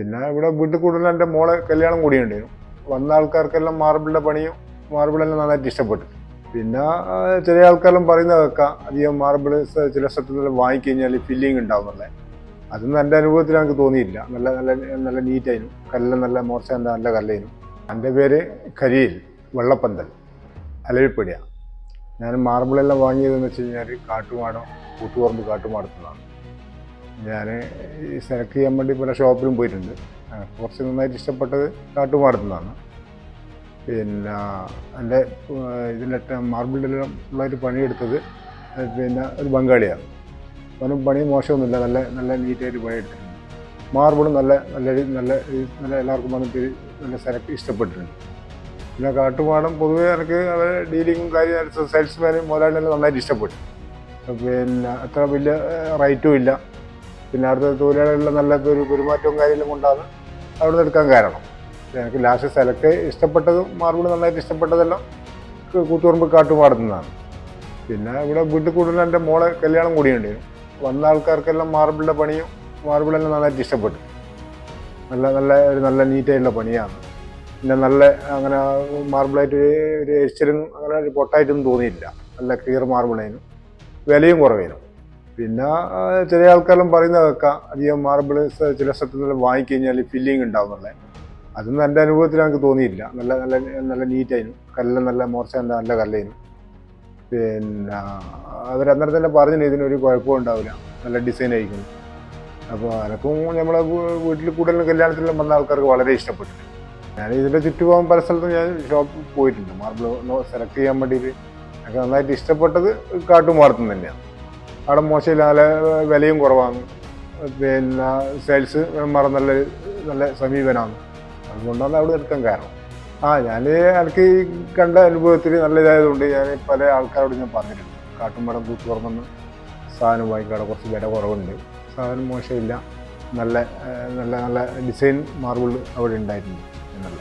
പിന്നെ ഇവിടെ വീട്ടിൽ കൂടുതൽ എൻ്റെ മോളെ കല്യാണം കൂടിയുണ്ടായിരുന്നു. വന്ന ആൾക്കാർക്കെല്ലാം മാർബിളിൻ്റെ പണിയും മാർബിളെല്ലാം നന്നായിട്ട് ഇഷ്ടപ്പെട്ടു. പിന്നെ ചില ആൾക്കാരെല്ലാം പറയുന്നത് കേൾക്കാം, അധികം മാർബിൾ ചില സ്ഥലത്തുനിന്നെല്ലാം വാങ്ങിക്കഴിഞ്ഞാൽ ഫില്ലിങ് ഉണ്ടാവുന്നല്ലേ. അതൊന്നും എൻ്റെ അനുഭവത്തിൽ എനിക്ക് തോന്നിയില്ല. നല്ല നല്ല നല്ല നീറ്റായിരുന്നു. കല്ലെല്ലാം നല്ല മോർച്ച നല്ല കല്ലായിരുന്നു. എൻ്റെ പേര് ഖലീൽ വെള്ളപ്പന്തൽ, അലവിപ്പടിയ. ഞാൻ മാർബിളെല്ലാം വാങ്ങിയതെന്ന് വെച്ച് കഴിഞ്ഞാൽ കാട്ടുമാടം കൂത്തുപറമ്പ് കാട്ടുമാടത്തുനിന്നാണ്. ഞാൻ ഈ സെലക്ട് ചെയ്യാൻ വേണ്ടി പല ഷോപ്പിലും പോയിട്ടുണ്ട്. കുറച്ച് നന്നായിട്ട് ഇഷ്ടപ്പെട്ടത് കാട്ടുമാടത്തുനിന്നാണ്. പിന്നെ എൻ്റെ ഇതിലിട്ട് മാർബിളിലെല്ലാം ഉള്ളൊരു പണിയെടുത്തത് പിന്നെ ഒരു ബംഗാളിയാണ്. അവനും പണി മോശമൊന്നുമില്ല, നല്ല നല്ല നീറ്റായിട്ട് പണിയെടുത്തിട്ടുണ്ട്. മാർബിളും നല്ല നല്ല നല്ല നല്ല എല്ലാവർക്കും വന്നിട്ട് നല്ല സെലക്ട് ഇഷ്ടപ്പെട്ടിട്ടുണ്ട്. പിന്നെ കാട്ടുമാടം പൊതുവേ എനിക്ക് അവരെ ഡീലിങ്ങും കാര്യം സെയിൽസ്മാനും മുതലാളിയെല്ലാം നന്നായിട്ട് ഇഷ്ടപ്പെട്ടു. പിന്നെ അത്ര വലിയ റേറ്റും ഇല്ല. പിന്നെ അവിടുത്തെ തൊഴിലാളികളുടെ നല്ല ഒരു പെരുമാറ്റവും കാര്യമെല്ലാം കൊണ്ടാണ് അവിടെ നിന്ന് എടുക്കാൻ കാരണം. എനിക്ക് ലാസ്റ്റ് സെലക്ട് ഇഷ്ടപ്പെട്ടതും മാർബിൾ നന്നായിട്ട് ഇഷ്ടപ്പെട്ടതെല്ലാം കൂത്തുപറമ്പ് കാട്ടുമാടത്തുനിന്നാണ്. പിന്നെ ഇവിടെ വീട്ടിൽ കൂടുതൽ എൻ്റെ മോളെ കല്യാണം കൂടിയുണ്ടായിരുന്നു. വന്ന ആൾക്കാർക്കെല്ലാം മാർബിളിൻ്റെ പണിയും മാർബിളെല്ലാം നന്നായിട്ട് ഇഷ്ടപ്പെട്ടു. നല്ല നല്ല ഒരു നല്ല നീറ്റായിട്ടുള്ള പണിയാണ്. പിന്നെ നല്ല അങ്ങനെ മാർബിളായിട്ട് ഒരു എരിച്ചിലും അങ്ങനെ ഒരു പൊട്ടായിട്ടൊന്നും തോന്നിയില്ല. നല്ല ക്ലിയർ മാർബിളായിരുന്നു, വിലയും കുറവായിരുന്നു. പിന്നെ ചില ആൾക്കാരെല്ലാം പറയുന്നത് കേൾക്കാം, അധികം മാർബിൾ ചില സ്ഥലത്തുനിന്നെല്ലാം വാങ്ങിക്കഴിഞ്ഞാൽ ഫില്ലിങ് ഉണ്ടാവുന്നല്ലേ. അതൊന്നും എൻ്റെ അനുഭവത്തിൽ എനിക്ക് തോന്നിയില്ല. നല്ല നല്ല നല്ല നീറ്റായിരുന്നു. കല്ലെല്ലാം നല്ല മോർച്ച നല്ല കല്ലായിരുന്നു. പിന്നെ അവരന്നേരം തന്നെ പറഞ്ഞില്ല ഇതിനൊരു കുഴപ്പവും ഉണ്ടാവില്ല, നല്ല ഡിസൈൻ ആയിരിക്കുന്നു. അപ്പോൾ എനക്കും നമ്മളെ വീട്ടിൽ കൂടുതലും കല്യാണത്തിലെല്ലാം വന്ന ആൾക്കാർക്ക് വളരെ ഇഷ്ടപ്പെട്ടു. ഞാൻ ഇതിൻ്റെ ചുറ്റുപോകാൻ പല സ്ഥലത്തും ഞാൻ ഷോപ്പിൽ പോയിട്ടുണ്ട്. മാർബിൾ സെലക്ട് ചെയ്യാൻ വേണ്ടിയിട്ട് എനിക്ക് നന്നായിട്ട് ഇഷ്ടപ്പെട്ടത് കാട്ടുമാടത്തുനിന്ന് തന്നെയാണ്. അവിടെ മോശമില്ല, നല്ല വിലയും കുറവാണ്. പിന്നെ സെയിൽസ് നല്ല നല്ല സമീപനമാണ്. അതുകൊണ്ടാണ് അവിടെ എടുക്കാൻ കാരണം. ഞാൻ എനിക്ക് കണ്ട അനുഭവത്തിൽ നല്ല ഇതായതുകൊണ്ട് ഞാൻ പല ആൾക്കാരോട് ഞാൻ പറഞ്ഞിട്ടുണ്ട്, കാട്ടുമാടം കൂത്തുപറമ്പെന്ന് സാധനം വാങ്ങിക്കാടെ കുറച്ച് വില കുറവുണ്ട്, സാധനം മോശമില്ല, നല്ല നല്ല നല്ല ഡിസൈൻ മാർബിൾ അവിടെ ഉണ്ടായിട്ടുണ്ട് എന്നുള്ള.